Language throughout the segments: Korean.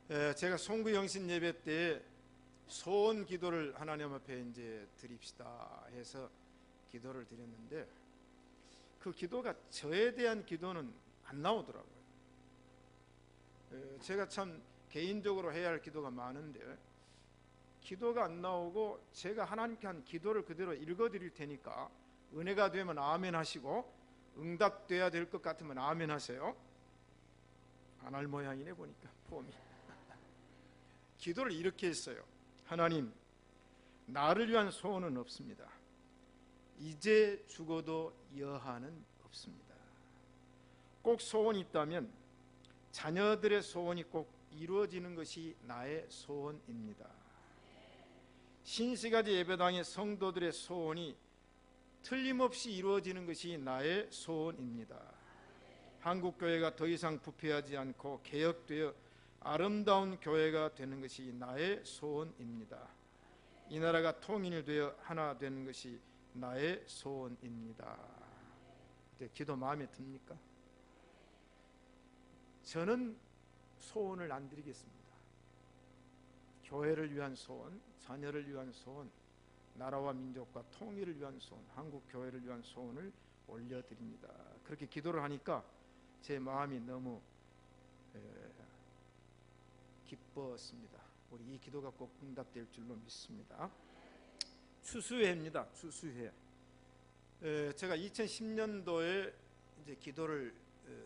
제가 송구 영신 예배 때 소원 기도를 하나님 앞에 이제 드립시다 해서 기도를 드렸는데, 그 기도가 저에 대한 기도는 안 나오더라고요. 제가 참 개인적으로 해야 할 기도가 많은데 기도가 안 나오고, 제가 하나님께 한 기도를 그대로 읽어 드릴 테니까 은혜가 되면 아멘 하시고, 응답돼야 될 것 같으면 아멘 하세요. 안 할 모양이네 보니까 폼이. 기도를 이렇게 했어요. 하나님, 나를 위한 소원은 없습니다. 이제 죽어도 여한은 없습니다. 꼭 소원이 있다면 자녀들의 소원이 꼭 이루어지는 것이 나의 소원입니다. 신시가지 예배당의 성도들의 소원이 틀림없이 이루어지는 것이 나의 소원입니다. 한국교회가 더 이상 부패하지 않고 개혁되어 아름다운 교회가 되는 것이 나의 소원입니다. 이 나라가 통일되어 하나 되는 것이 나의 소원입니다. 기도 마음에 듭니까? 저는 소원을 안 드리겠습니다. 교회를 위한 소원, 자녀를 위한 소원, 나라와 민족과 통일을 위한 소원, 한국 교회를 위한 소원을 올려드립니다. 그렇게 기도를 하니까 제 마음이 너무 기뻤습니다. 우리 이 기도가 꼭 응답될 줄로 믿습니다. 추수회입니다. 추수회. 제가 2010년도에 이제 기도를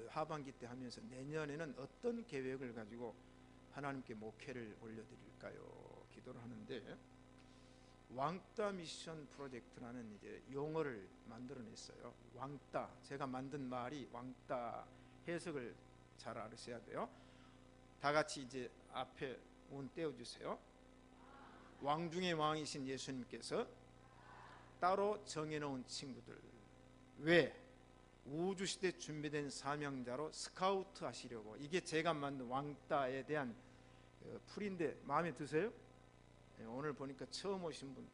하반기 때 하면서 내년에는 어떤 계획을 가지고 하나님께 목회를 올려드릴까요? 기도를 하는데, 왕따 미션 프로젝트라는 이제 용어를 만들어냈어요. 왕따, 제가 만든 말이 왕따, 해석을 잘 알으셔야 돼요. 다 같이 이제 앞에 운 떼어주세요. 왕 중의 왕이신 예수님께서 따로 정해놓은 친구들, 왜? 우주시대 준비된 사명자로 스카우트 하시려고. 이게 제가 만든 왕따에 대한 풀인데 마음에 드세요? 오늘 보니까 처음 오신 분,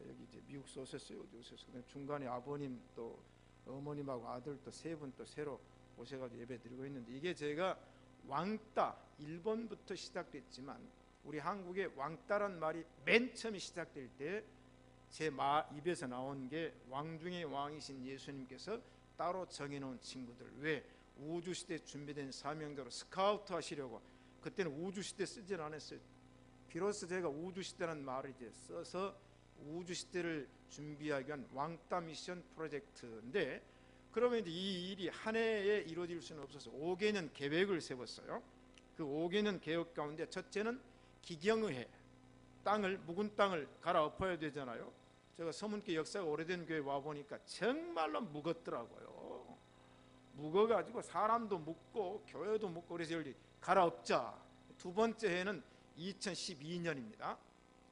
여기 이제 미국에서 오셨어요. 어디 오셨어요? 중간에 아버님 또 어머님하고 아들 또 세 분 또 새로 오셔가지고 예배 드리고 있는데, 이게 제가 왕따, 일본부터 시작됐지만 우리 한국의 왕따란 말이 맨 처음에 시작될 때 제 입에서 나온 게 왕 중의 왕이신 예수님께서 따로 정해놓은 친구들, 왜? 우주시대 준비된 사명자로 스카우트 하시려고. 그때는 우주시대 쓰질 않았어요. 비로소 제가 우주시대라는 말을 이제 써서 우주시대를 준비하기 위한 왕따 미션 프로젝트인데, 그러면 이제 이 일이 한 해에 이루어질 수는 없어서 5개년 계획을 세웠어요. 그 5개년 계획 가운데 첫째는 기경의회, 묵은 땅을 갈아엎어야 되잖아요. 제가 서문교 역사가 오래된 교회 와보니까 정말로 묵었더라고요. 묵어가지고 사람도 묵고 교회도 묵고, 그래서 여기 갈아엎자. 두 번째 해는 2012년입니다.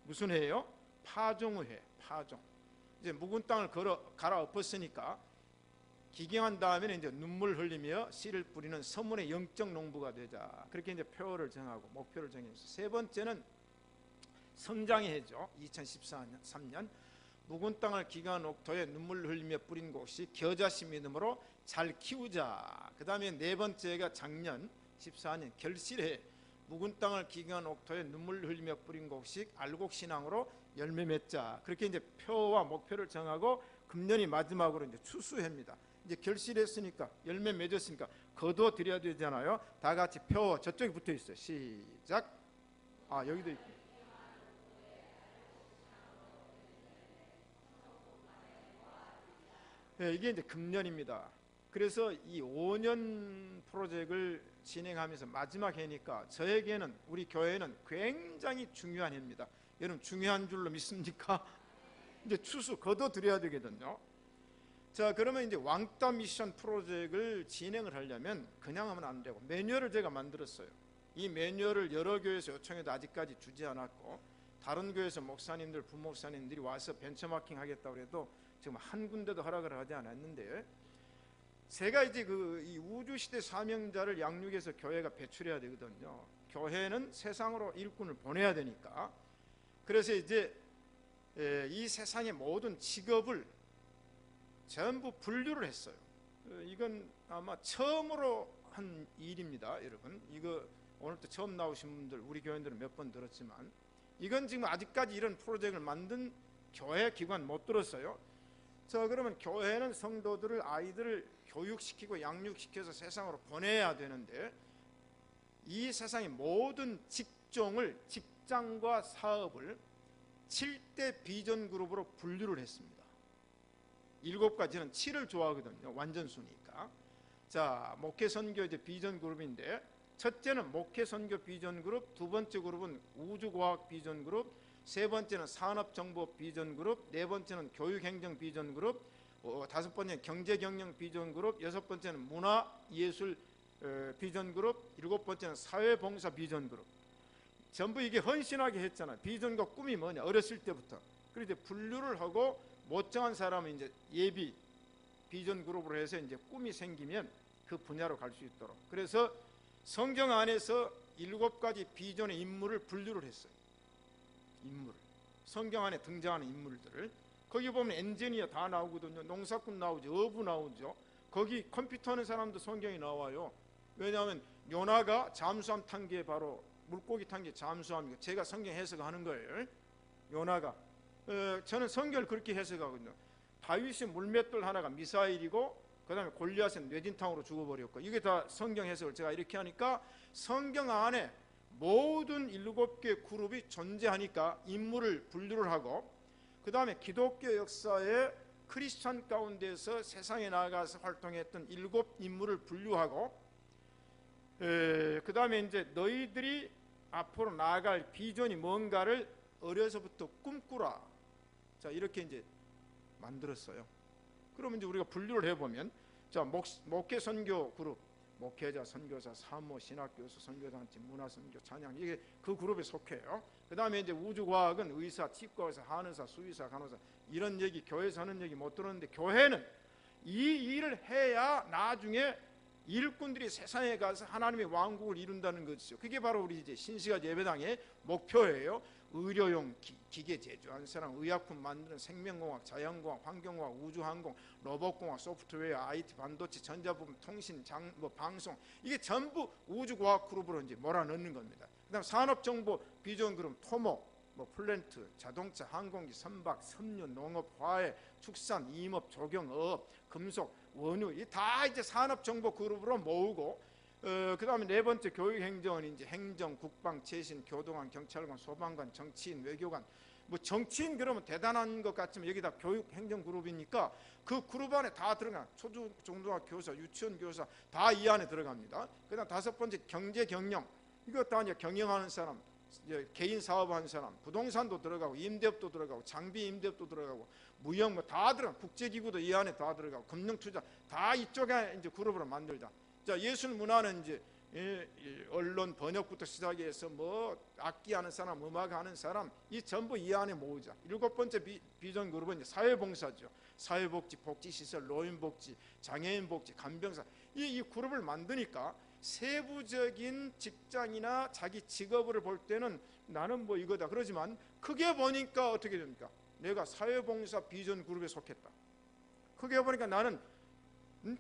무슨 해예요? 파종의회. 파종. 이제 묵은 땅을 갈아엎었으니까 기경한 다음에는 이제 눈물 흘리며 씨를 뿌리는 서문의 영적 농부가 되자. 그렇게 이제 표를 정하고 목표를 정했어요. 세 번째는 성장의 해죠. 2013년 묵은 땅을 기경한 옥토에 눈물 흘리며 뿌린 곳이 겨자씨 믿음으로 잘 키우자. 그 다음에 네 번째가 작년 14년 결실해, 묵은 땅을 기경한 옥토에 눈물 흘리며 뿌린 곡식 알곡신앙으로 열매 맺자. 그렇게 이제 표와 목표를 정하고 금년이 마지막으로 이제 추수해입니다. 이제 결실했으니까 열매 맺었으니까 거둬 드려야 되잖아요. 다 같이 표 저쪽에 붙어 있어요. 시작. 여기도 있고. 네, 이게 이제 금년입니다. 그래서 이 5년 프로젝트를 진행하면서 마지막 해니까 저에게는, 우리 교회는 굉장히 중요한 해입니다. 여러분 중요한 줄로 믿습니까? 이제 추수 거둬드려야 되거든요. 자, 그러면 이제 왕따 미션 프로젝트를 진행을 하려면 그냥 하면 안 되고 매뉴얼을 제가 만들었어요. 이 매뉴얼을 여러 교회에서 요청해도 아직까지 주지 않았고, 다른 교회에서 목사님들, 부목사님들이 와서 벤처마킹 하겠다고 해도 지금 한 군데도 허락을 하지 않았는데, 제가 이제 이 우주시대 사명자를 양육해서 교회가 배출해야 되거든요. 교회는 세상으로 일꾼을 보내야 되니까. 그래서 이제 이 세상의 모든 직업을 전부 분류를 했어요. 이건 아마 처음으로 한 일입니다, 여러분. 이거 오늘 또 처음 나오신 분들 우리 교인들은 몇 번 들었지만 이건 지금 아직까지 이런 프로젝트를 만든 교회 기관 못 들었어요. 자, 그러면 교회는 성도들을 아이들을 교육시키고 양육시켜서 세상으로 보내야 되는데 이 세상의 모든 직종을 직장과 사업을 7대 비전 그룹으로 분류를 했습니다. 7가지는 7을 좋아하거든요. 완전수니까. 자, 목회 선교 이제 비전 그룹인데 첫째는 목회 선교 비전 그룹, 두 번째 그룹은 우주과학 비전 그룹, 세 번째는 산업정보 비전 그룹, 네 번째는 교육행정 비전 그룹, 다섯 번째는 경제경영 비전 그룹, 여섯 번째는 문화예술 비전 그룹, 일곱 번째는 사회봉사 비전 그룹. 전부 이게 헌신하게 했잖아요. 비전과 꿈이 뭐냐 어렸을 때부터. 그리고 이제 분류를 하고 못 정한 사람은 이제 예비 비전 그룹으로 해서 이제 꿈이 생기면 그 분야로 갈 수 있도록. 그래서 성경 안에서 7가지 비전의 인물을 분류를 했어요. 인물을. 성경 안에 등장하는 인물들을. 거기 보면 엔지니어 다 나오거든요. 농사꾼 나오죠. 어부 나오죠. 거기 컴퓨터 하는 사람도 성경에 나와요. 왜냐하면 요나가 잠수함 탄 게 바로 물고기 탄 게 잠수함이고 제가 성경 해석하는 거예요. 요나가. 저는 성경을 그렇게 해석하거든요. 다윗의 물맷돌 하나가 미사일이고 그 다음에 골리앗은 뇌진탕으로 죽어버렸고 이게 다 성경 해석을 제가 이렇게 하니까 성경 안에 모든 7개 그룹이 존재하니까 인물을 분류를 하고 그 다음에 기독교 역사에 크리스찬 가운데서 세상에 나가서 활동했던 7 인물을 분류하고 그 다음에 이제 너희들이 앞으로 나아갈 비전이 뭔가를 어려서부터 꿈꾸라. 자, 이렇게 이제 만들었어요. 그러면 이제 우리가 분류를 해보면 자, 목회 선교 그룹, 목회자, 선교사, 사모, 신학교수, 선교단체, 문화선교, 찬양 이게 그 그룹에 속해요. 그 다음에 이제 우주과학은 의사, 치과의사, 한의사, 수의사, 간호사 이런 얘기 교회에서 하는 얘기 못 들었는데 교회는 이 일을 해야 나중에 일꾼들이 세상에 가서 하나님의 왕국을 이룬다는 것이죠. 그게 바로 우리 이제 신시가 예배당의 목표예요. 의료용 기계 제조하는 사람, 의약품 만드는 생명공학, 자연공학, 환경공학, 우주항공, 로봇공학, 소프트웨어, IT, 반도체, 전자부품, 통신, 방송 이게 전부 우주과학 그룹으로 이제 몰아넣는 겁니다. 그다음 산업정보 비전 그룹 토목, 플랜트, 자동차, 항공기, 선박, 섬유, 농업, 화해, 축산, 임업, 조경업, 금속, 원유 이 다 이제 산업정보 그룹으로 모으고 그 다음에 네 번째 교육행정은 이제 행정, 국방, 재신, 교도관, 경찰관, 소방관, 정치인, 외교관 정치인 그러면 대단한 것 같지만 여기다 교육행정 그룹이니까 그 그룹 안에 다 들어가. 초중, 중등학교 교사, 유치원 교사 다 이 안에 들어갑니다. 그 다음 다섯 번째 경제경영 이거 다 이제 경영하는 사람 개인 사업하는 사람, 부동산도 들어가고 임대업도 들어가고 장비 임대업도 들어가고 무역 다 들어가. 국제기구도 이 안에 다 들어가고 금융투자 다 이쪽에 이제 그룹으로 만들자. 자, 예술 문화는 이제 언론 번역부터 시작해서 악기하는 사람, 음악하는 사람 이 전부 이 안에 모으자. 7번째 비전 그룹은 이제 사회봉사죠. 사회복지, 복지시설, 노인복지, 장애인복지, 간병사 이 그룹을 만드니까 세부적인 직장이나 자기 직업을 볼 때는 나는 이거다 그러지만 크게 보니까 어떻게 됩니까? 내가 사회봉사 비전 그룹에 속했다. 크게 보니까 나는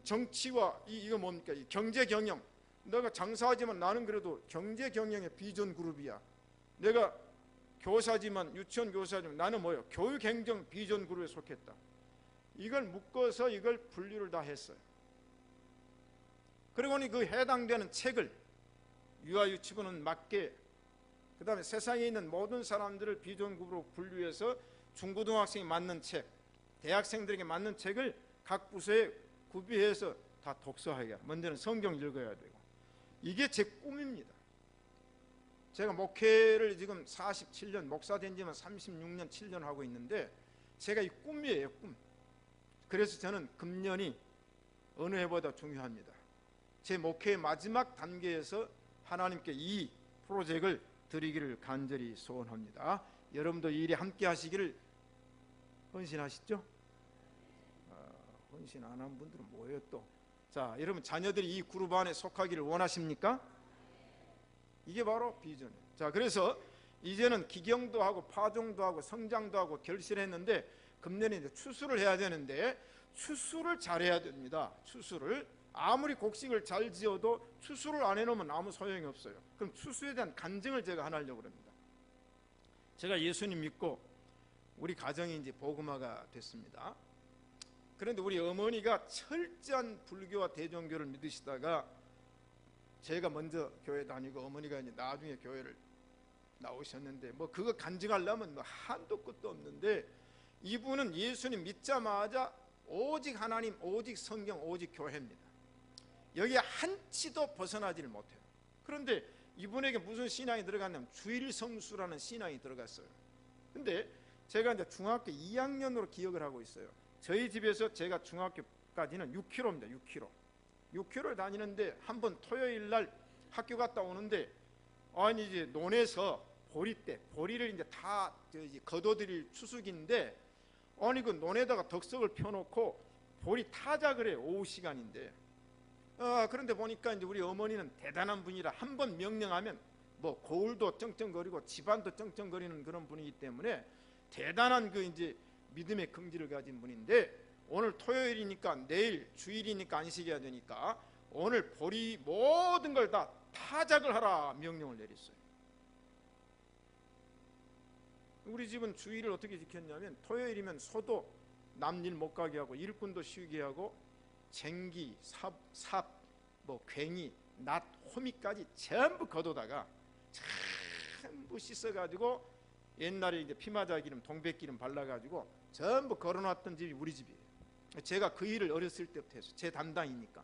정치와 이거 뭡니까? 경제경영 내가 장사하지만 나는 그래도 경제경영의 비전 그룹이야. 내가 교사지만 유치원 교사지만 나는 뭐예요? 교육행정 비전 그룹에 속했다. 이걸 묶어서 이걸 분류를 다 했어요. 그리고 그 해당되는 책을 유아유치부는 맞게 그 다음에 세상에 있는 모든 사람들을 비전그룹으로 분류해서 중고등학생이 맞는 책, 대학생들에게 맞는 책을 각 부서에 구비해서 다 독서하게. 먼저는 성경 읽어야 되고 이게 제 꿈입니다. 제가 목회를 지금 47년 목사 된 지만 36년 7년 하고 있는데 제가 이 꿈이에요. 꿈. 그래서 저는 금년이 어느 해보다 중요합니다. 제 목회의 마지막 단계에서 하나님께 이 프로젝트를 드리기를 간절히 소원합니다. 여러분도 이 일에 함께 하시기를 헌신하시죠? 헌신 안 한 분들은 뭐예요 또? 자, 여러분 자녀들이 이 그룹 안에 속하기를 원하십니까? 이게 바로 비전이에요. 자, 그래서 이제는 기경도 하고 파종도 하고 성장도 하고 결실했는데 금년에 이제 추수를 해야 되는데 추수를 잘해야 됩니다. 추수를 아무리 곡식을 잘 지어도 추수를 안 해놓으면 아무 소용이 없어요. 그럼 추수에 대한 간증을 제가 하나 하려고 합니다. 제가 예수님 믿고 우리 가정이 이제 복음화가 됐습니다. 그런데 우리 어머니가 철저한 불교와 대종교를 믿으시다가 제가 먼저 교회 다니고 어머니가 이제 나중에 교회를 나오셨는데 뭐 그거 간증하려면 뭐 한도 끝도 없는데, 이분은 예수님 믿자마자 오직 하나님, 오직 성경, 오직 교회입니다. 여기에 한치도 벗어나지를 못해요. 그런데 이분에게 무슨 신앙이 들어갔냐면 주일성수라는 신앙이 들어갔어요. 근데 제가 이제 중학교 2학년으로 기억을 하고 있어요. 저희 집에서 제가 중학교까지는 6km입니다. 6km를 다니는데 한 번 토요일 날 학교 갔다 오는데, 아니 이제 논에서 보리를 이제 다 거둬들일 추수기인데, 아니 그 논에다가 덕석을 펴놓고 보리 타작을 해요. 오후 시간인데. 그런데 보니까 이제 우리 어머니는 대단한 분이라 한 번 명령하면 뭐 거울도 쩡쩡거리고 집안도 쩡쩡거리는 그런 분이기 때문에 대단한 그 이제 믿음의 긍지를 가진 분인데, 오늘 토요일이니까 내일 주일이니까 안식해야 되니까 오늘 보리 모든 걸 다 타작을 하라 명령을 내렸어요. 우리 집은 주일을 어떻게 지켰냐면 토요일이면 소도 남일 못 가게 하고 일꾼도 쉬게 하고 쟁기, 삽, 뭐 괭이, 낫, 호미까지 전부 걷어다가 전부 씻어가지고 옛날에 이제 피마자 기름, 동백기름 발라가지고 전부 걸어놨던 집이 우리 집이에요. 제가 그 일을 어렸을 때부터 했어요. 제 담당이니까.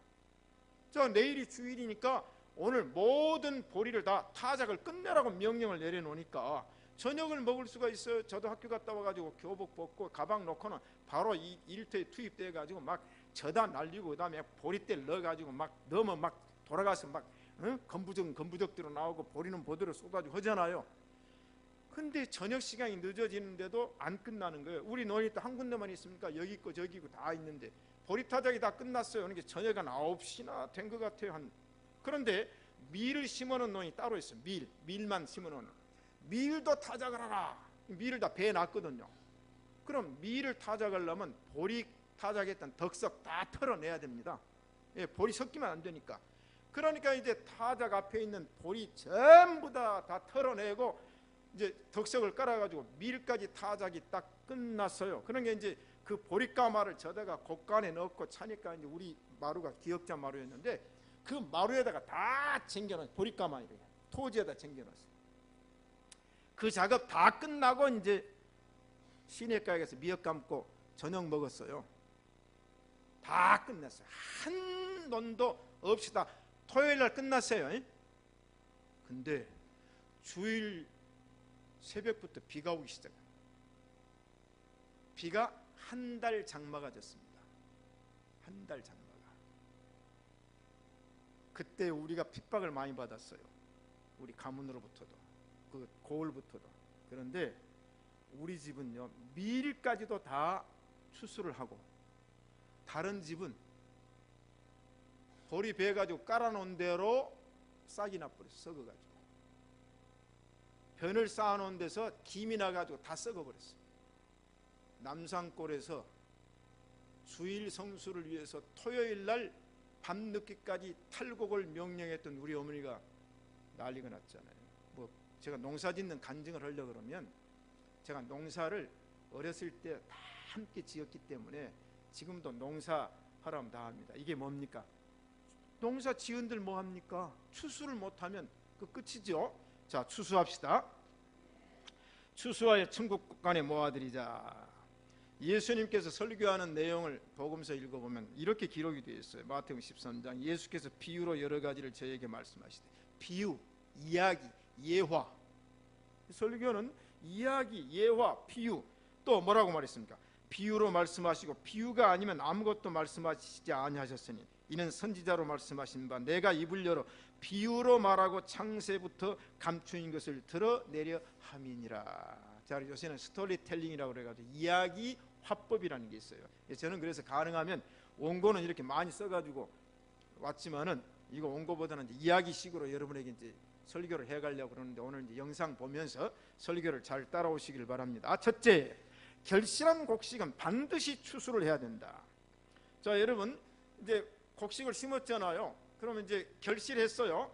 저 내일이 주일이니까 오늘 모든 보리를 다 타작을 끝내라고 명령을 내려놓으니까 저녁을 먹을 수가 있어요. 저도 학교 갔다 와가지고 교복 벗고 가방 놓고는 바로 이 일터에 투입돼가지고 막 저다 날리고 그다음에 보리대를 넣어가지고 막 넣으면 막 돌아가서 막 건부적대로 나오고 보리는 보대로 쏟아지고 하잖아요. 근데 저녁 시간이 늦어지는데도 안 끝나는 거예요. 우리 논이 또 한 군데만 있습니까? 여기 있고 저기 있고 다 있는데 보리 타작이 다 끝났어요. 그러니까 저녁 한 9시나 된 것 같아요. 그런데 밀을 심어놓은 논이 따로 있어요. 밀만 심어놓은. 밀도 타작을 하라. 밀을 다 배에 놨거든요. 그럼 밀을 타작하려면 보리 타작했던 덕석 다 털어내야 됩니다. 예, 보리 섞이면 안 되니까. 그러니까 이제 타작 앞에 있는 보리 전부 다 털어내고 이제 덕석을 깔아가지고 밀까지 타작이 딱 끝났어요. 그러니까 이제 그 보리가마를 저다가 곡간에 넣고 차니까 이제 우리 마루가 기역자 마루였는데 그 마루에다가 다 챙겨놨어요. 보리가마 이렇게 토지에다 챙겨놨어요. 그 작업 다 끝나고 이제 시내가에 가서 미역 감고 저녁 먹었어요. 다 끝났어요. 한 논도 없이 다 토요일 날 끝났어요. 근데 주일 새벽부터 비가 오기 시작해요. 비가 한 달 장마가 졌습니다. 한 달 장마가. 그때 우리가 핍박을 많이 받았어요. 우리 가문으로부터도 그 고을부터도. 그런데 우리 집은요 밀까지도 다 추수를 하고 다른 집은 보리 베가지고 깔아놓은 대로 싹이 나버렸어. 썩어가지고 변을 쌓아놓은 데서 김이 나가지고 다 썩어버렸어. 남산골에서 주일 성수를 위해서 토요일 날 밤늦게까지 탈곡을 명령했던 우리 어머니가 난리가 났잖아요. 뭐 제가 농사짓는 간증을 하려고 그러면 제가 농사를 어렸을 때 다 함께 지었기 때문에 지금도 농사하라면 다 합니다. 이게 뭡니까? 농사 지은들 뭐 합니까? 추수를 못하면 그 끝이죠. 자, 추수합시다. 추수하여 천국 국간에 모아드리자. 예수님께서 설교하는 내용을 복음서 읽어보면 이렇게 기록이 되어 있어요. 마태복음 13장 예수께서 비유로 여러 가지를 저에게 말씀하시되, 비유, 이야기, 예화. 설교는 이야기, 예화, 비유. 또 뭐라고 말했습니까? 비유로 말씀하시고 비유가 아니면 아무것도 말씀하시지 아니하셨으니 이는 선지자로 말씀하신 바 내가 입을 열어 비유로 말하고 창세부터 감추인 것을 드러내려 함이니라. 자, 요새는 스토리텔링이라고 그래가지고 이야기 화법이라는 게 있어요. 저는 그래서 가능하면 원고는 이렇게 많이 써가지고 왔지만은 이거 원고보다는 이제 이야기식으로 여러분에게 이제 설교를 해가려고 그러는데 오늘 이제 영상 보면서 설교를 잘 따라오시길 바랍니다. 첫째, 결실한 곡식은 반드시 추수를 해야 된다. 자, 여러분 이제 곡식을 심었잖아요. 그러면 이제 결실했어요.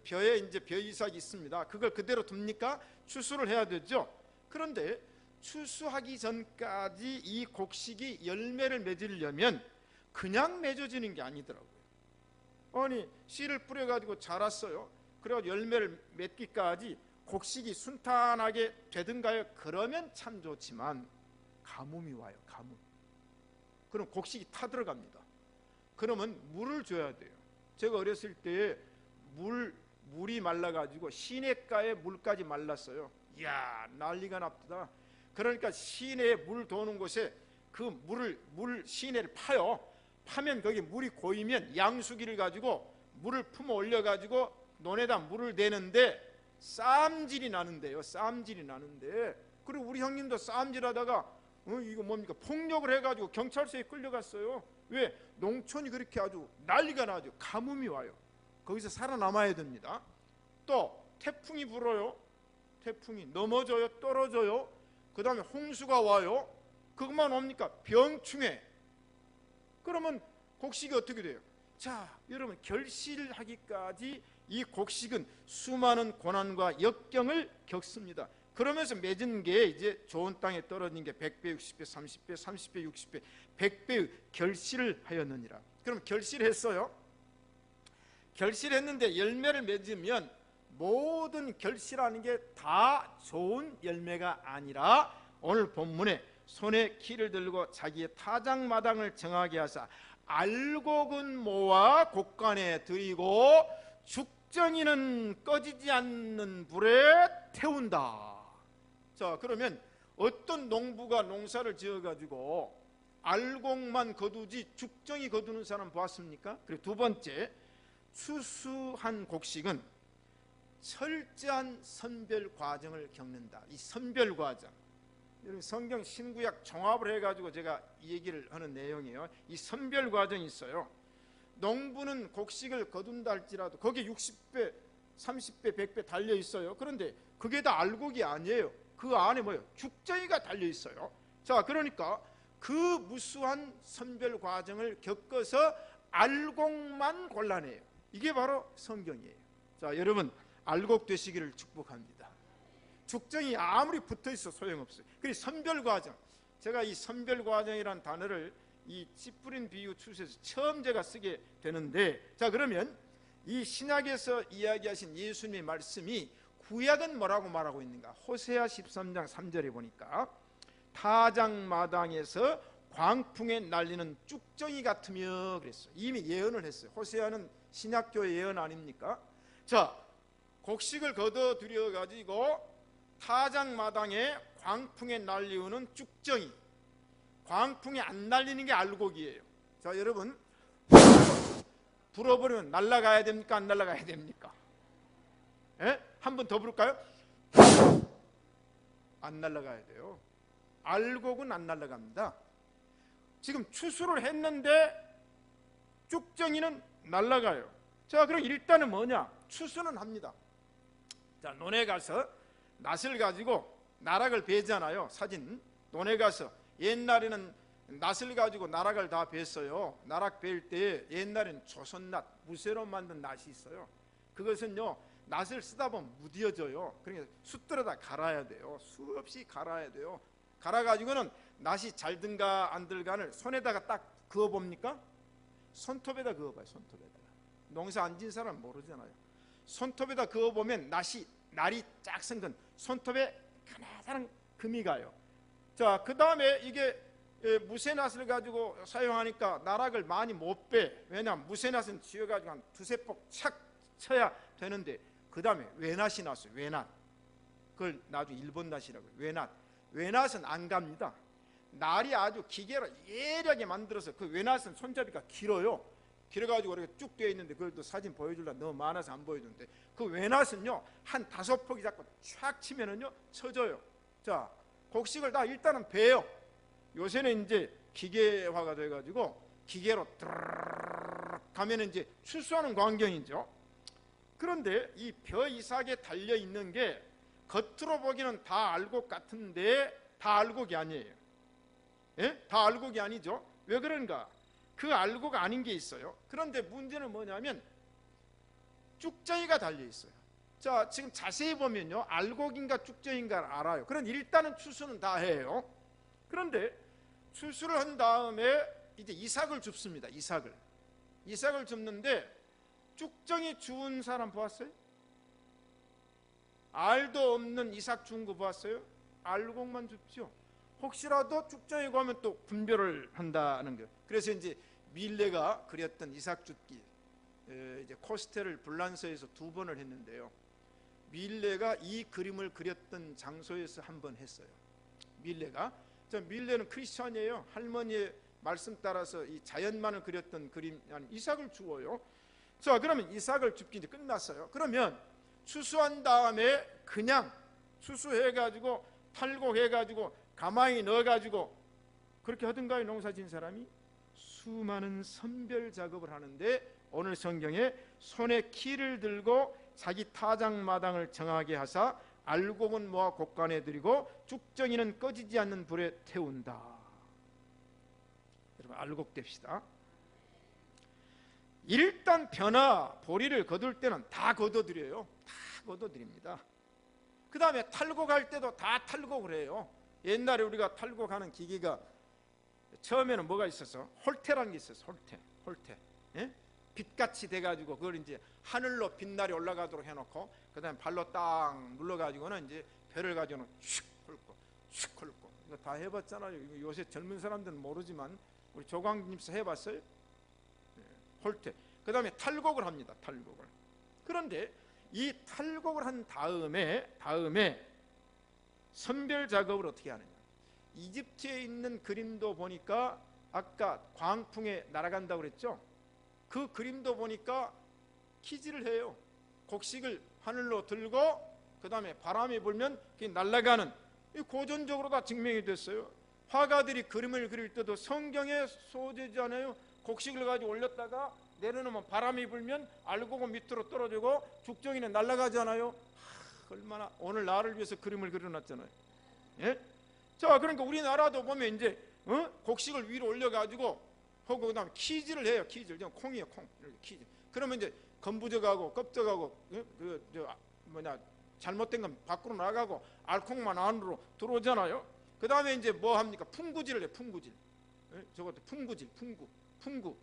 벼에 이제 벼 이삭이 있습니다. 그걸 그대로 둡니까? 추수를 해야 되죠. 그런데 추수하기 전까지 이 곡식이 열매를 맺으려면 그냥 맺어지는 게 아니더라고요. 아니, 씨를 뿌려가지고 자랐어요. 그래가지고 열매를 맺기까지 곡식이 순탄하게 되든가요? 그러면 참 좋지만 가뭄이 와요. 가뭄. 그럼 곡식이 타들어갑니다. 그러면 물을 줘야 돼요. 제가 어렸을 때 물이 말라가지고 시냇가에 물까지 말랐어요. 이야, 난리가 납니다. 그러니까 시내에 물 도는 곳에 그 물 시내를 파요. 파면 거기 물이 고이면 양수기를 가지고 물을 품어 올려가지고 논에다 물을 대는데 쌈질이 나는데요. 쌈질이 나는데, 그리고 우리 형님도 쌈질하다가 이거 뭡니까? 폭력을 해가지고 경찰서에 끌려갔어요. 왜? 농촌이 그렇게 아주 난리가 나죠. 가뭄이 와요. 거기서 살아남아야 됩니다. 또 태풍이 불어요. 태풍이 넘어져요. 떨어져요. 그 다음에 홍수가 와요. 그것만 옵니까? 병충해. 그러면 곡식이 어떻게 돼요? 자, 여러분, 결실하기까지 이 곡식은 수많은 고난과 역경을 겪습니다. 그러면서 맺은 게 이제 좋은 땅에 떨어진 게 100배, 60배, 30배, 30배, 60배, 100배의 결실을 하였느니라. 그럼 결실했어요. 결실했는데 열매를 맺으면 모든 결실하는 게 다 좋은 열매가 아니라 오늘 본문에 손에 키를 들고 자기의 타작마당을 정하게 하사 알곡은 모아 곡간에 들이고 죽정이는 꺼지지 않는 불에 태운다. 자, 그러면 어떤 농부가 농사를 지어가지고 알곡만 거두지 죽정이 거두는 사람 보았습니까? 그리고 두 번째, 추수한 곡식은 철저한 선별 과정을 겪는다. 이 선별 과정, 여러분 성경 신구약 종합을 해가지고 제가 이 얘기를 하는 내용이에요. 이 선별 과정이 있어요. 농부는 곡식을 거둔다 할지라도 거기에 60배, 30배, 100배 달려 있어요. 그런데 그게 다 알곡이 아니에요. 그 안에 뭐예요? 죽정이가 달려 있어요. 자, 그러니까 그 무수한 선별 과정을 겪어서 알곡만 골라내요. 이게 바로 성경이에요. 자, 여러분, 알곡 되시기를 축복합니다. 죽정이 아무리 붙어있어 소용없어요. 그래서 선별 과정, 제가 이 선별 과정이라는 단어를 이 씨 뿌린 비유 추수에서 처음 제가 쓰게 되는데, 자, 그러면 이 신약에서 이야기하신 예수님의 말씀이 구약은 뭐라고 말하고 있는가? 호세아 13장 3절에 보니까 타작마당에서 광풍에 날리는 쭉정이 같으며 그랬어요. 이미 예언을 했어요. 호세아는 신약교의 예언 아닙니까? 자, 곡식을 걷어들여 가지고 타작마당에 광풍에 날리우는 쭉정이, 광풍에 안 날리는 게 알곡이에요. 자, 여러분, 불어버리면 날아가야 됩니까? 안 날아가야 됩니까? 예? 한 번 더 부를까요? 안 날아가야 돼요. 알곡은 안 날아갑니다. 지금 추수를 했는데 쭉정이는 날아가요. 자, 그럼 일단은 뭐냐? 추수는 합니다. 자, 논에 가서 낫을 가지고 나락을 베잖아요. 사진, 논에 가서 옛날에는 낫을 가지고 나락을 다 뱄어요. 나락 벨 때 옛날에는 조선낫, 무쇠로 만든 낫이 있어요. 그것은요, 낫을 쓰다 보면 무뎌져요. 그러니까 숫들어다 갈아야 돼요. 수없이 갈아야 돼요. 갈아가지고는 낫이 잘 든가 안 들가를 손에다가 딱 그어봅니까? 손톱에다 그어봐요. 손톱에다가. 농사 안 진 사람 모르잖아요. 손톱에다 그어보면 날이 쫙 선 건 손톱에 가나다란 금이 가요. 자, 그 다음에 이게 무쇠낫을 가지고 사용하니까 나락을 많이 못 빼. 왜냐하면 무쇠낫은 쥐어가지고 한 두세 폭 착 쳐야 되는데, 그 다음에 외낫이 나왔어요. 외낫. 그걸 나중에 일본 낫이라고 해요. 외낫. 외낫은 안 갑니다. 날이 아주 기계로 예리하게 만들어서, 그 외낫은 손잡이가 길어요. 길어가지고 이렇게 쭉 되어 있는데, 그걸 또 사진 보여주려고 너무 많아서 안 보여주는데, 그 외낫은요 한 5폭이 자꾸 촥 치면은요 쳐져요. 자, 곡식을 다 일단은 베요. 요새는 이제 기계화가 돼가지고 기계로 가면은 이제 추수하는 광경이죠. 그런데 이 벼 이삭에 달려 있는 게 겉으로 보기는 다 알곡 같은데 다 알곡이 아니에요. 예? 다 알곡이 아니죠. 왜 그런가? 그 알고가 아닌 게 있어요. 그런데 문제는 뭐냐면 쭉정이가 달려 있어요. 자, 지금 자세히 보면요, 알곡인가 쭉정인가를 알아요. 그런데 일단은 추수는 다 해요. 그런데 추수를 한 다음에 이제 이삭을 줍습니다. 이삭을 줍는데 쭉정이 주운 사람 보았어요? 알도 없는 이삭 주운 거 보았어요? 알곡만 줍죠. 혹시라도 쭉정이고 하면 또 분별을 한다는 거예요. 그래서 이제 밀레가 그렸던 이삭 줍기, 이제 코스텔을 불란서에서 2번을 했는데요. 밀레가 이 그림을 그렸던 장소에서 한 번 했어요. 밀레는 크리스천이에요. 할머니의 말씀 따라서 이 자연만을 그렸던 그림, 이삭을 주어요. 자, 그러면 이삭을 줍기 이제 끝났어요. 그러면 추수한 다음에 그냥 추수해가지고 탈곡해가지고 가마에 넣어가지고 그렇게 하던가요? 농사 지은 사람이? 수많은 선별 작업을 하는데 오늘 성경에 손에 키를 들고 자기 타작마당을 정하게 하사 알곡은 모아 곡간에 들이고 쭉정이는 꺼지지 않는 불에 태운다. 여러분, 알곡됩시다. 일단 벼나 보리를 거둘 때는 다 거둬들여요. 다 거둬들입니다. 그 다음에 탈곡할 때도 다 탈곡을 해요. 옛날에 우리가 탈곡하는 기계가 처음에는 뭐가 있었어? 홀대라는 게 있었어. 홀대. 예? 빛같이 돼가지고 그걸 이제 하늘로 빛날이 올라가도록 해놓고 그 다음에 발로 딱 눌러가지고는 이제 벼를 가지고는 슉 훑고 이거 다 해봤잖아요. 이거 요새 젊은 사람들은 모르지만 우리 조광님서 해봤어요? 예, 홀대. 그 다음에 탈곡을 합니다. 탈곡을. 그런데 이 탈곡을 한 다음에 선별 작업을 어떻게 하느냐. 이집트에 있는 그림도 보니까 아까 광풍에 날아간다고 그랬죠. 그 그림도 보니까 키질을 해요. 곡식을 하늘로 들고 그 다음에 바람이 불면 그게 날아가는, 고전적으로 다 증명이 됐어요. 화가들이 그림을 그릴 때도 성경의 소재잖아요. 곡식을 가지고 올렸다가 내려놓으면 바람이 불면 알곡은 밑으로 떨어지고 죽정이는 날아가잖아요. 얼마나 오늘 나를 위해서 그림을 그려놨잖아요. 예? 자, 그러니까 우리나라도 보면 이제 곡식을 위로 올려가지고 하고 그다음에 키질을 해요. 키질, 콩이에요, 콩. 키질. 그러면 이제 건부져가고 껍져가고 잘못된 건 밖으로 나가고 알콩만 안으로 들어오잖아요. 그 다음에 이제 뭐 합니까? 풍구질을 해요. 풍구질. 예? 저것도 풍구.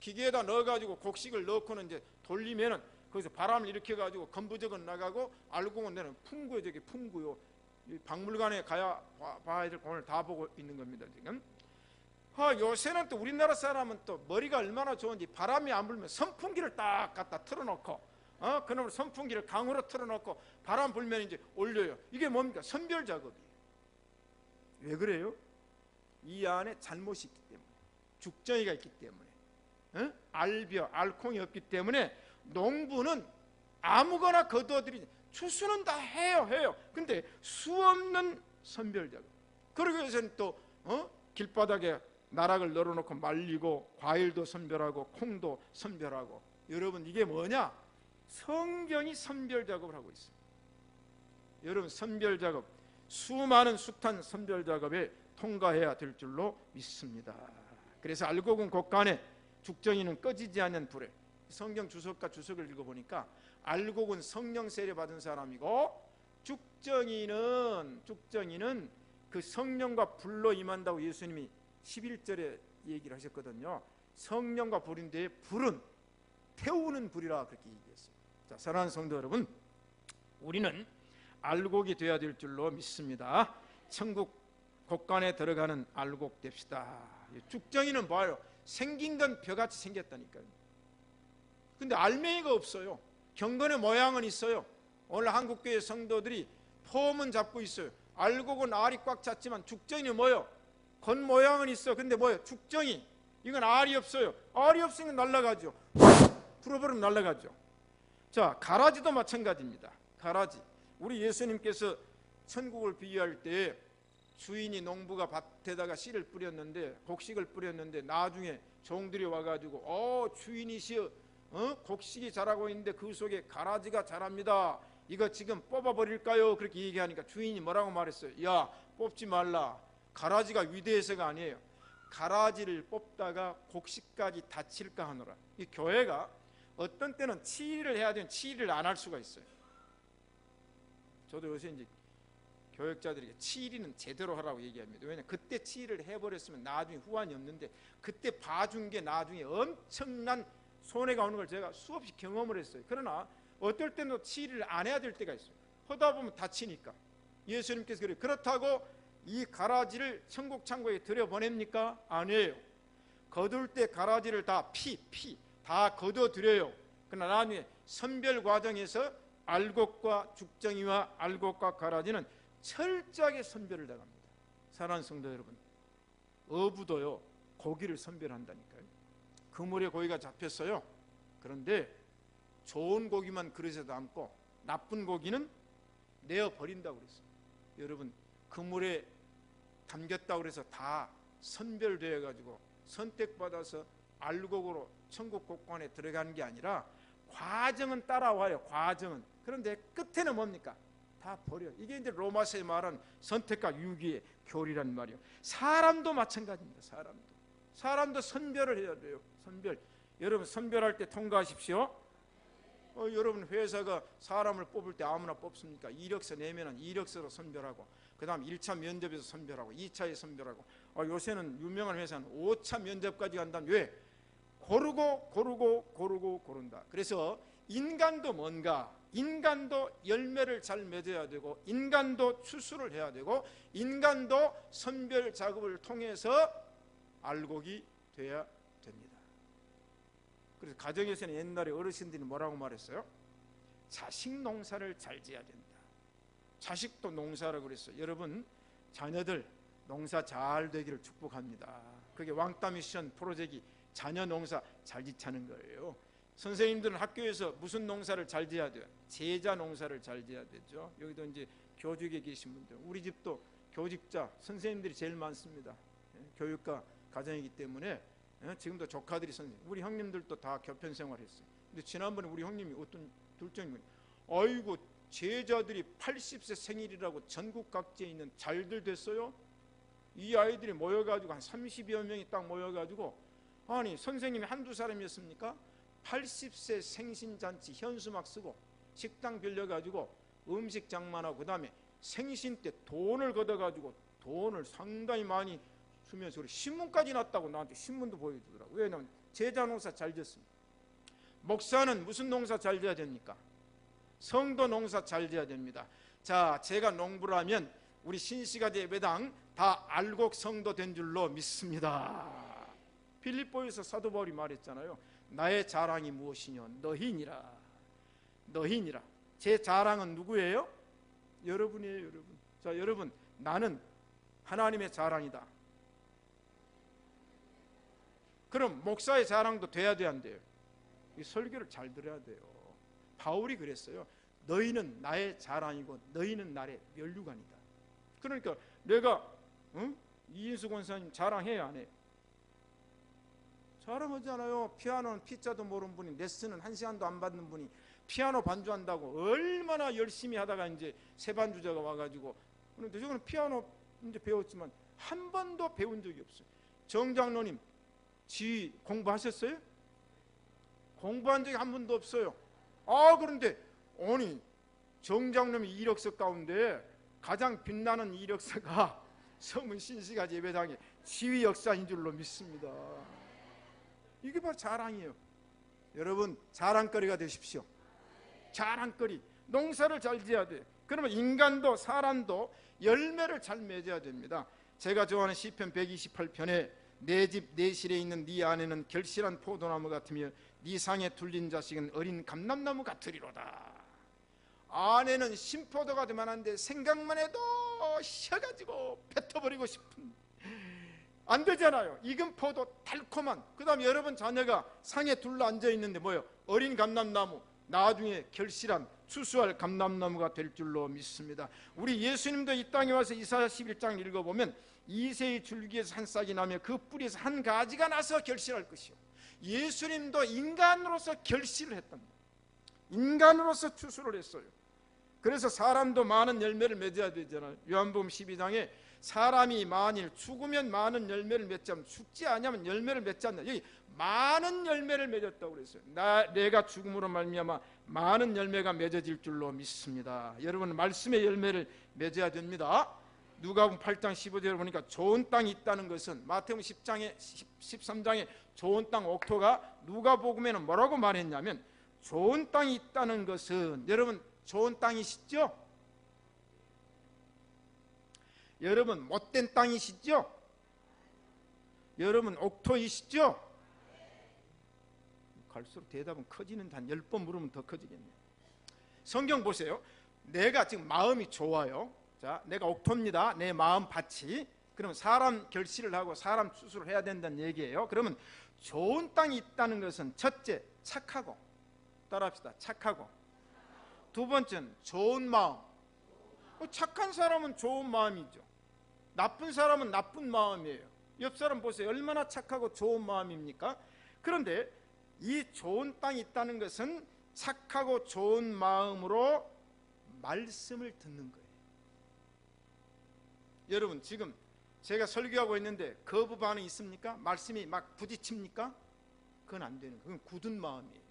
기계에다 넣어가지고 곡식을 넣고는 이제 돌리면은 거기서 바람을 일으켜가지고 건부적은 나가고 알콩은 내는 풍구요. 저게 풍구요. 박물관에 가야 봐야 될 거 오늘 다 보고 있는 겁니다 지금. 요새는 또 우리나라 사람은 또 머리가 얼마나 좋은지 바람이 안 불면 선풍기를 딱 갖다 틀어놓고 그놈을 선풍기를 강으로 틀어놓고 바람 불면 이제 올려요. 이게 뭡니까? 선별 작업이에요. 왜 그래요? 이 안에 잘못이 있기 때문에, 죽정이가 있기 때문에, 알벼, 알콩이 없기 때문에 농부는 아무거나 거둬들이지. 추수는 다 해요. 근데 수 없는 선별 작업. 그러기 위해서는 또 길바닥에 나락을 널어놓고 말리고 과일도 선별하고 콩도 선별하고. 여러분, 이게 뭐냐? 성경이 선별 작업을 하고 있습니다. 여러분, 선별 작업, 수많은 숱한 선별 작업에 통과해야 될 줄로 믿습니다. 그래서 알곡은 곡간에, 죽정이는 꺼지지 않는 불에. 성경 주석과 주석을 읽어보니까 알곡은 성령 세례 받은 사람이고 죽정이는 그 성령과 불로 임한다고 예수님이 11절에 얘기를 하셨거든요. 성령과 불인데 불은 태우는 불이라 그렇게 얘기했어요. 자, 사랑하는 성도 여러분, 우리는 알곡이 되어야 될 줄로 믿습니다. 천국 곡간에 들어가는 알곡 됩시다. 죽정이는 봐요. 생긴 건 벼같이 생겼다니까요. 근데 알맹이가 없어요. 경건의 모양은 있어요. 오늘 한국교회 성도들이 폼은 잡고 있어요. 알곡은 알이 꽉 찼지만 죽정이는 뭐요? 건 모양은 있어. 근데 뭐요? 죽정이. 이건 알이 없어요. 알이 없으면 날아가죠. 풀어버리면 날아가죠. 자, 가라지도 마찬가지입니다. 가라지. 우리 예수님께서 천국을 비유할 때 주인이, 농부가 밭에다가 씨를 뿌렸는데, 곡식을 뿌렸는데 나중에 종들이 와가지고 주인이시여, 곡식이 자라고 있는데 그 속에 가라지가 자랍니다. 이거 지금 뽑아버릴까요? 그렇게 얘기하니까 주인이 뭐라고 말했어요? 야, 뽑지 말라. 가라지가 위대해서가 아니에요. 가라지를 뽑다가 곡식까지 다칠까 하노라. 이 교회가 어떤 때는 치리를 해야 되는 치리를 안 할 수가 있어요. 저도 요새 이제 교역자들에게 치리는 제대로 하라고 얘기합니다. 왜냐하면 그때 치리를 해버렸으면 나중에 후환이 없는데, 그때 봐준 게 나중에 엄청난 손해가 오는 걸 제가 수없이 경험을 했어요. 그러나 어떨 때는 치리를 안 해야 될 때가 있어요. 하다 보면 다치니까. 예수님께서 그래요. 그렇다고 이 가라지를 천국 창고에 들여보냅니까? 아니에요. 거둘 때 가라지를 다 다 거둬들여요. 그러나 나중에 선별 과정에서 알곡과 죽정이와 알곡과 가라지는 철저하게 선별을 당합니다. 사랑하는 성도 여러분, 어부도요 고기를 선별한다니까요. 그물에 고기가 잡혔어요. 그런데 좋은 고기만 그릇에 담고 나쁜 고기는 내어버린다고 그랬어요. 여러분, 그물에 담겼다고 그래서 다 선별되어 가지고 선택받아서 알곡으로 천국 곳간에 들어가는 게 아니라 과정은 따라와요. 과정은. 그런데 끝에는 뭡니까? 다 버려. 이게 이제 로마서에 말한 선택과 유기의 교리란 말이에요. 사람도 마찬가지입니다. 사람도 선별을 해야 돼요. 선별. 여러분, 선별할 때 통과하십시오. 여러분, 회사가 사람을 뽑을 때 아무나 뽑습니까? 이력서 내면은 이력서로 선별하고, 그 다음 1차 면접에서 선별하고, 2차에 선별하고, 요새는 유명한 회사는 5차 면접까지 간다면 왜? 고른다. 그래서 인간도 뭔가, 인간도 열매를 잘 맺어야 되고, 인간도 추수를 해야 되고, 인간도 선별 작업을 통해서 알곡이 돼야 됩니다. 그래서 가정에서는 옛날에 어르신들이 뭐라고 말했어요? 자식 농사를 잘 지어야 된다. 자식도 농사라고 그랬어요. 여러분, 자녀들 농사 잘 되기를 축복합니다. 그게 왕따 미션 프로젝트 자녀 농사 잘 짓자는 거예요. 선생님들은 학교에서 무슨 농사를 잘 지어야 돼요? 제자 농사를 잘 지어야 되죠. 여기도 이제 교직에 계신 분들, 우리 집도 교직자 선생님들이 제일 많습니다. 교육과 가정이기 때문에 지금도 조카들이 선생님, 우리 형님들도 다 교편 생활했어요. 근데 지난번에 우리 형님이 어떤 둘째님이 아이고 제자들이 80세 생일이라고 전국 각지에 있는 잘들 됐어요. 이 아이들이 모여가지고 한 30여 명이 딱 모여가지고, 아니 선생님이 한두 사람이었습니까? 80세 생신잔치 현수막 쓰고 식당 빌려가지고 음식 장만하고, 그 다음에 생신 때 돈을 걷어가지고 돈을 상당히 많이 주면서 우리 신문까지 났다고 나한테 신문도 보여주더라고요. 왜냐하면 제자 농사 잘 지었습니다. 목사는 무슨 농사 잘 지어야 됩니까? 성도 농사 잘 지어야 됩니다. 자, 제가 농부를 하면 우리 신시가지 예배당 다 알곡 성도 된 줄로 믿습니다. 빌립보에서 사도 바울이 말했잖아요. 나의 자랑이 무엇이냐? 너희니라. 제 자랑은 누구예요? 여러분이에요. 여러분. 자, 여러분, 나는 하나님의 자랑이다. 그럼 목사의 자랑도 돼야 돼, 안 돼요? 이 설교를 잘 들어야 돼요. 바울이 그랬어요. 너희는 나의 자랑이고 너희는 나의 면류관이다. 그러니까 내가 이인수 권사님 자랑해야 안 해요? 자랑하잖아요. 피아노는 피자도 모르는 분이, 레슨은 1시간도 안 받는 분이 피아노 반주한다고 얼마나 열심히 하다가 이제 새 반주자가 와가지고, 그런데 저는 피아노 이제 배웠지만 한 번도 배운 적이 없어요. 정 장로님 지휘 공부하셨어요? 공부한 적이 한 번도 없어요. 그런데 아니 정 장로님 이력서 가운데 가장 빛나는 이력서가 서문 신시가지 예배당의 지휘 역사인 줄로 믿습니다. 이게 바로 자랑이에요. 여러분, 자랑거리가 되십시오. 자랑거리. 농사를 잘 지어야 돼. 그러면 인간도 사람도 열매를 잘 맺어야 됩니다. 제가 좋아하는 시편 128편에 내 집 내 실에 있는 네 안에는 결실한 포도나무 같으며 네 상에 둘린 자식은 어린 감람나무 같으리로다. 안에는 신포도가 되만한데 생각만 해도 셔가지고 뱉어버리고 싶은, 안 되잖아요. 익은 포도 달콤한, 그 다음에 여러분 자녀가 상에 둘러 앉아있는데 뭐예요? 어린 감람나무, 나중에 결실한 추수할 감람나무가 될 줄로 믿습니다. 우리 예수님도 이 땅에 와서 이사야 11장 읽어보면 이새의 줄기에서 한 싹이 나며 그 뿌리에서 한 가지가 나서 결실할 것이요. 예수님도 인간으로서 결실을 했답니다. 인간으로서 추수를 했어요. 그래서 사람도 많은 열매를 맺어야 되잖아요. 요한복음 12장에 사람이 만일 죽으면 많은 열매를 맺지 않으면, 죽지 아니하면 열매를 맺지 않는다. 여기 많은 열매를 맺었다고 그랬어요. 내가 죽음으로 말미암아 많은 열매가 맺어질 줄로 믿습니다. 여러분, 말씀의 열매를 맺어야 됩니다. 누가복음 8장 15절에 보니까 좋은 땅이 있다는 것은, 마태복음 13장에 좋은 땅 옥토가 누가복음에는 뭐라고 말했냐면, 좋은 땅이 있다는 것은, 여러분 좋은 땅이시죠? 여러분 못된 땅이시죠? 여러분 옥토이시죠? 갈수록 대답은 커지는데 한 10번 물으면 더 커지겠네요. 성경 보세요. 내가 지금 마음이 좋아요. 자, 내가 옥토입니다. 내 마음 밭이. 그러면 사람 결실을 하고 사람 추수를 해야 된다는 얘기예요. 그러면 좋은 땅이 있다는 것은, 첫째 착하고, 따라합시다. 착하고. 두 번째는 좋은 마음. 착한 사람은 좋은 마음이죠. 나쁜 사람은 나쁜 마음이에요. 옆 사람 보세요. 얼마나 착하고 좋은 마음입니까? 그런데 이 좋은 땅이 있다는 것은 착하고 좋은 마음으로 말씀을 듣는 거예요. 여러분, 지금 제가 설교하고 있는데 거부 반응이 있습니까? 말씀이 막 부딪힙니까? 그건 안 되는 거예요. 그건 굳은 마음이에요.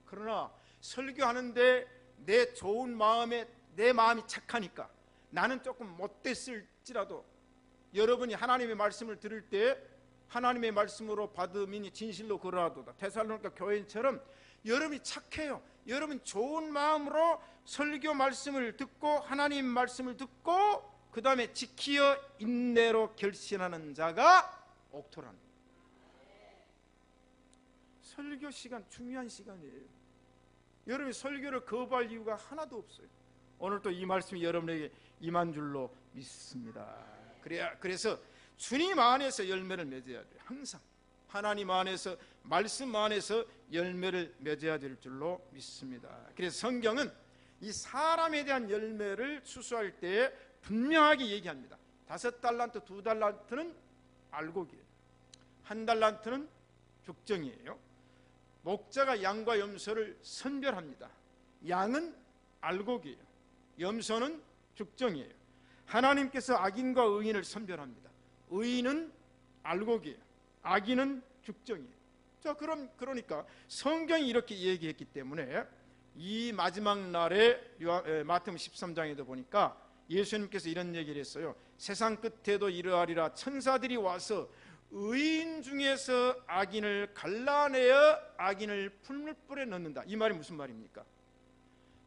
그러나 설교하는데 내 좋은 마음에, 내 마음이 착하니까, 나는 조금 못됐을지라도 여러분이 하나님의 말씀을 들을 때 하나님의 말씀으로 받음이니 진실로 그러하도다. 데살로니가 교회인처럼 여러분이 착해요. 여러분 좋은 마음으로 설교 말씀을 듣고 하나님 말씀을 듣고 그 다음에 지키어 인내로 결신하는 자가 옥토라는 거예요. 설교 시간 중요한 시간이에요. 여러분이 설교를 거부할 이유가 하나도 없어요. 오늘 또 이 말씀이 여러분에게 임한 줄로 믿습니다. 그래서 주님 안에서 열매를 맺어야 돼요. 항상 하나님 안에서, 말씀 안에서 열매를 맺어야 될 줄로 믿습니다. 그래서 성경은 이 사람에 대한 열매를 추수할 때 분명하게 얘기합니다. 5달란트, 2달란트는 알곡이에요. 1달란트는 죽정이에요. 목자가 양과 염소를 선별합니다. 양은 알곡이에요. 염소는 죽정이에요. 하나님께서 악인과 의인을 선별합니다. 의인은 알곡이에요. 악인은 죽정이에요. 자, 그러니까 성경이 이렇게 얘기했기 때문에 이 마지막 날에 마태복음 13장에도 보니까 예수님께서 이런 얘기를 했어요. 세상 끝에도 이러하리라. 천사들이 와서 의인 중에서 악인을 갈라내어 악인을 풀물불에 넣는다. 이 말이 무슨 말입니까?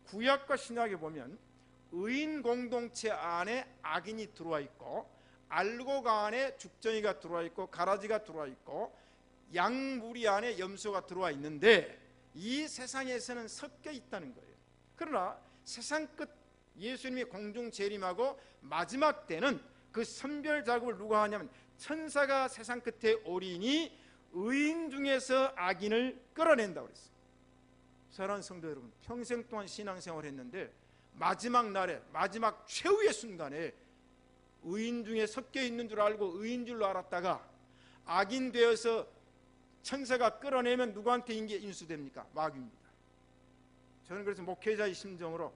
구약과 신약에 보면 의인 공동체 안에 악인이 들어와 있고, 알곡 안에 죽정이가 들어와 있고, 가라지가 들어와 있고, 양무리 안에 염소가 들어와 있는데 이 세상에서는 섞여 있다는 거예요. 그러나 세상 끝 예수님이 공중 재림하고 마지막 때는 그 선별 작업을 누가 하냐면 천사가 세상 끝에 오리니 의인 중에서 악인을 끌어낸다고 그랬어요. 사랑하는 성도 여러분, 평생 동안 신앙생활을 했는데 마지막 날에, 마지막 최후의 순간에 의인 중에 섞여 있는 줄 알고 의인 줄로 알았다가 악인 되어서 천사가 끌어내면 누구한테 인수됩니까? 마귀입니다. 저는 그래서 목회자의 심정으로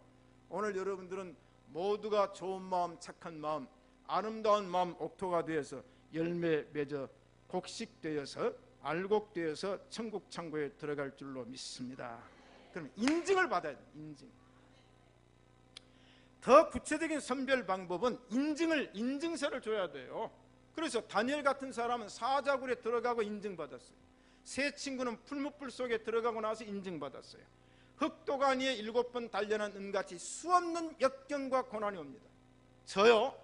오늘 여러분들은 모두가 좋은 마음, 착한 마음, 아름다운 마음 옥토가 되어서 열매 맺어 곡식되어서 알곡되어서 천국 창고에 들어갈 줄로 믿습니다. 그럼 인증을 받아야 돼요. 인증. 더 구체적인 선별 방법은 인증서를 줘야 돼요. 그래서 다니엘 같은 사람은 사자굴에 들어가고 인증받았어요. 세 친구는 풀무불 속에 들어가고 나서 인증받았어요. 흑도가 위에 7번 단련한 은같이 수없는 역경과 고난이 옵니다. 저요,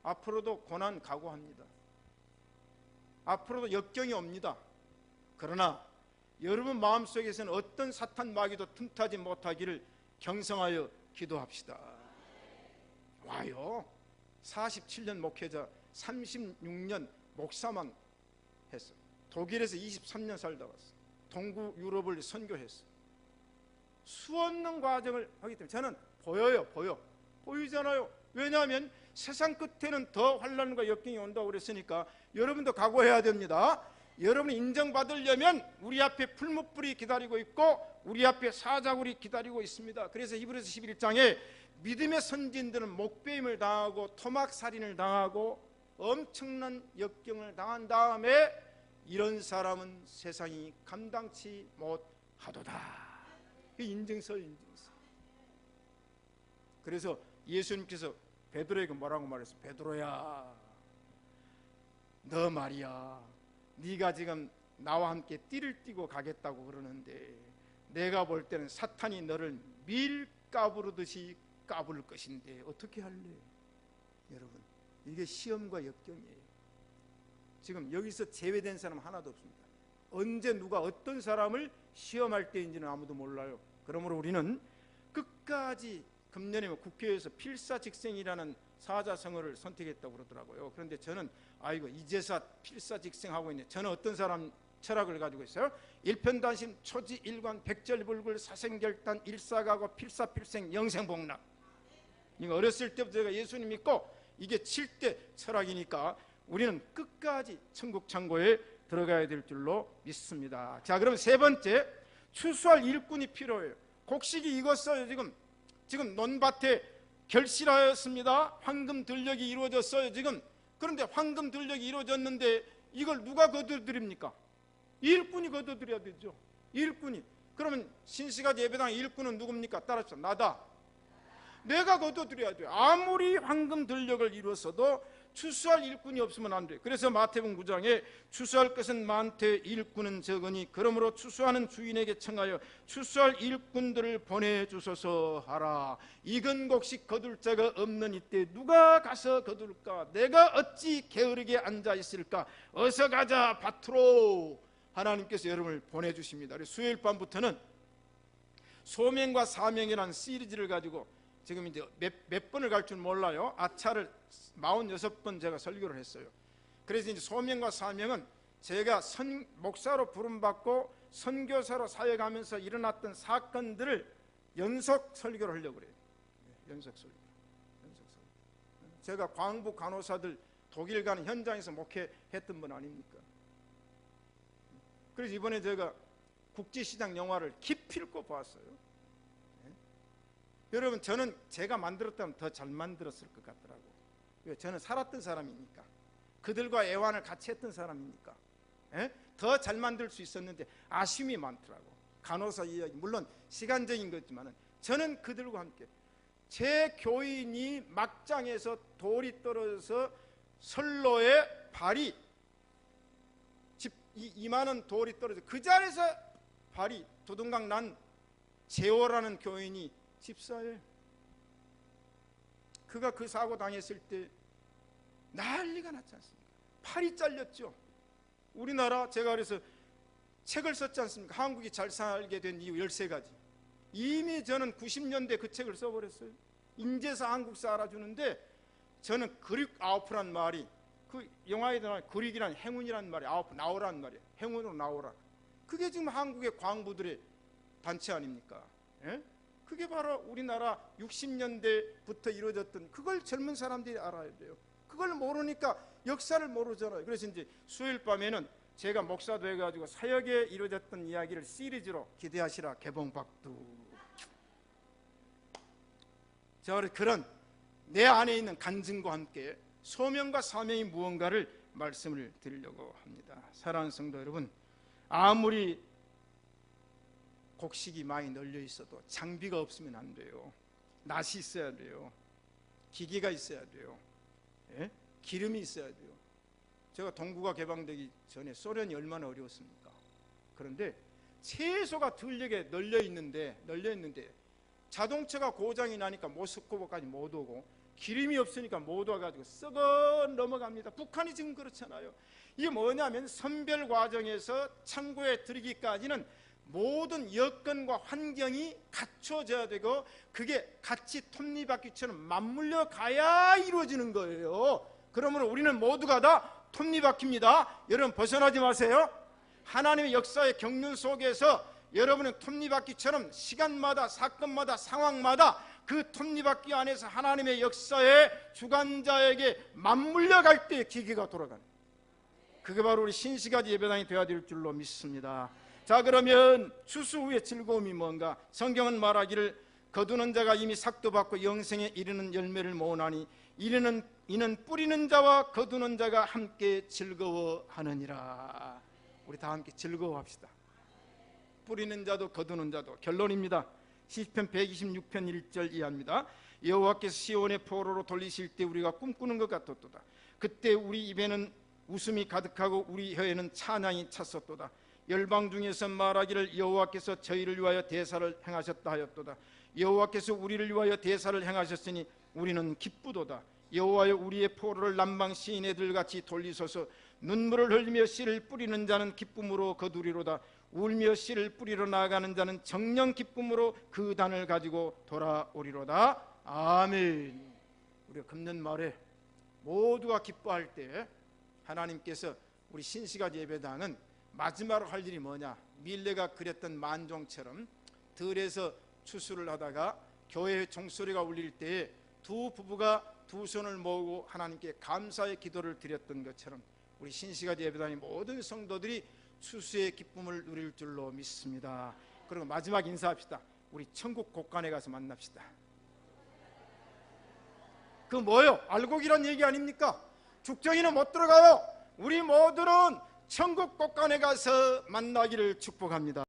앞으로도 고난 각오합니다. 앞으로도 역경이 옵니다. 그러나 여러분 마음속에서는 어떤 사탄 마귀도 틈타지 못하기를 경성하여 기도합시다. 와요. 47년 목회자, 36년 목사만 했어요. 독일에서 23년 살다 왔어요. 동구 유럽을 선교했어요. 수없는 과정을 하기 때문에 저는 보이잖아요. 왜냐하면 세상 끝에는 더 환난과 역경이 온다고 그랬으니까 여러분도 각오해야 됩니다. 여러분이 인정받으려면 우리 앞에 풀무불이 기다리고 있고 우리 앞에 사자굴이 기다리고 있습니다. 그래서 히브리서 11장에 믿음의 선진들은 목배임을 당하고 토막살인을 당하고 엄청난 역경을 당한 다음에 이런 사람은 세상이 감당치 못하도다. 인증서. 그래서 예수님께서 베드로에게 뭐라고 말했어요? 베드로야, 너 말이야, 네가 지금 나와 함께 띠를 띠고 가겠다고 그러는데 내가 볼 때는 사탄이 너를 밀가부르듯이 까불 것인데 어떻게 할래? 여러분, 이게 시험과 역경이에요. 지금 여기서 제외된 사람 하나도 없습니다. 언제 누가 어떤 사람을 시험할 때인지는 아무도 몰라요. 그러므로 우리는 끝까지, 금년에 국회에서 필사직생이라는 사자성어를 선택했다고 그러더라고요. 그런데 저는 아이고 이제서 필사직생하고 있네. 저는 어떤 사람 철학을 가지고 있어요. 일편단심, 초지일관, 백절불굴, 사생결단, 일사가고, 필사필생, 영생복락. 이거 어렸을 때부터 제가 예수님 믿고 이게 7대 철학이니까 우리는 끝까지 천국 창고에 들어가야 될 줄로 믿습니다. 자, 그럼 세 번째, 추수할 일꾼이 필요해요. 곡식이 익었어요. 지금 논밭에 결실하였습니다. 황금 들녘이 이루어졌어요. 지금. 그런데 황금 들녘이 이루어졌는데 이걸 누가 거둬들입니까? 일꾼이 거둬들여야 되죠. 일꾼이. 그러면 신시가지 예배당 일꾼은 누굽니까? 따라합시다. 나다. 내가 거둬들여야 돼요. 아무리 황금 들녘을 이루었어도 추수할 일꾼이 없으면 안 돼요. 그래서 마태복음 9장에 추수할 것은 많되 일꾼은 적으니 그러므로 추수하는 주인에게 청하여 추수할 일꾼들을 보내주소서 하라. 익은 곡식 거둘 자가 없는 이때 누가 가서 거둘까? 내가 어찌 게으르게 앉아 있을까? 어서 가자 밭으로. 하나님께서 여러분을 보내주십니다. 수요일 밤부터는 소명과 사명이라는 시리즈를 가지고 지금 이제 몇 번을 갈 줄 몰라요. 아차를 46번 제가 설교를 했어요. 그래서 이제 소명과 사명은 제가 목사로 부름받고 선교사로 사역하면서 일어났던 사건들을 연속 설교를 하려고 그래요. 연속 설교. 제가 광부 간호사들 독일 가는 현장에서 목회했던 분 아닙니까? 그래서 이번에 제가 국제시장 영화를 기필코 보았어요. 여러분, 저는 제가 만들었다면 더 잘 만들었을 것 같더라고요. 저는 살았던 사람이니까, 그들과 애완을 같이 했던 사람이니까 더 잘 만들 수 있었는데 아쉬움이 많더라고. 간호사 이야기 물론 시간적인 거지만 저는 그들과 함께, 제 교인이 막장에서 돌이 떨어져서 선로에 발이 이만한 돌이 떨어져 그 자리에서 발이 두둥강 난 재호라는 교인이 집사에, 그가 그 사고 당했을 때 난리가 났지 않습니까? 팔이 잘렸죠. 우리나라, 제가 그래서 책을 썼지 않습니까? 한국이 잘 살게 된 이유 13가지. 이미 저는 90년대 그 책을 써버렸어요. 인제서 한국사 알아주는데, 저는 그릭 아우프란 말이, 그 영화에 나오는 그릭이란 행운이란 말이 아우프, 나오란 말이에요. 행운으로 나오라. 그게 지금 한국의 광부들의 단체 아닙니까? 그게 바로 우리나라 60년대부터 이루어졌던, 그걸 젊은 사람들이 알아야 돼요. 그걸 모르니까 역사를 모르잖아요. 그래서 이제 수요일 밤에는 제가 목사도 해가지고 사역에 이루어졌던 이야기를 시리즈로 기대하시라. 개봉박두. 자, 그런 내 안에 있는 간증과 함께 소명과 사명이 무언가를 말씀을 드리려고 합니다. 사랑하는 성도 여러분, 아무리 곡식이 많이 널려 있어도 장비가 없으면 안 돼요. 낫이 있어야 돼요. 기계가 있어야 돼요. 기름이 있어야 돼요. 제가 동구가 개방되기 전에 소련이 얼마나 어려웠습니까? 그런데 채소가 들녘에 널려 있는데 자동차가 고장이 나니까 모스크바까지 못 오고, 기름이 없으니까 못 와가지고 썩어 넘어갑니다. 북한이 지금 그렇잖아요. 이게 뭐냐면 선별 과정에서 창고에 들이기까지는 모든 여건과 환경이 갖춰져야 되고, 그게 같이 톱니바퀴처럼 맞물려 가야 이루어지는 거예요. 그러므로 우리는 모두가 다 톱니바퀴입니다. 여러분, 벗어나지 마세요. 하나님의 역사의 경륜 속에서 여러분은 톱니바퀴처럼 시간마다, 사건마다, 상황마다 그 톱니바퀴 안에서 하나님의 역사의 주관자에게 맞물려 갈 때 기계가 돌아가는 거예요. 그게 바로 우리 신시가지 예배당이 되어야 될 줄로 믿습니다. 자, 그러면 추수 후의 즐거움이 뭔가? 성경은 말하기를 거두는 자가 이미 삭도 받고 영생에 이르는 열매를 모으나니 이는 뿌리는 자와 거두는 자가 함께 즐거워하느니라. 우리 다 함께 즐거워합시다. 뿌리는 자도 거두는 자도. 결론입니다. 시편 126편 1절 이하입니다. 여호와께서 시온의 포로로 돌리실 때 우리가 꿈꾸는 것 같았도다. 그때 우리 입에는 웃음이 가득하고 우리 혀에는 찬양이 찼었도다. 열방 중에서 말하기를 여호와께서 저희를 위하여 대사를 행하셨다 하였도다. 여호와께서 우리를 위하여 대사를 행하셨으니 우리는 기쁘도다. 여호와여 우리의 포로를 남방 시내들 같이 돌리소서. 눈물을 흘리며 씨를 뿌리는 자는 기쁨으로 거두리로다. 울며 씨를 뿌리러 나가는 자는 정녕 기쁨으로 그 단을 가지고 돌아오리로다. 아멘. 우리가 금년 말에 모두가 기뻐할 때 하나님께서 우리 신시가지 예배당은 마지막으로 할 일이 뭐냐? 밀레가 그렸던 만종처럼 들에서 추수를 하다가 교회의 종소리가 울릴 때에 두 부부가 두 손을 모으고 하나님께 감사의 기도를 드렸던 것처럼 우리 신시가지 예배당의 모든 성도들이 추수의 기쁨을 누릴 줄로 믿습니다. 그리고 마지막 인사합시다. 우리 천국 곳간에 가서 만납시다. 그 뭐예요? 알곡이란 얘기 아닙니까? 죽정이는 못 들어가요. 우리 모두는 천국 곳간에 가서 만나기를 축복합니다.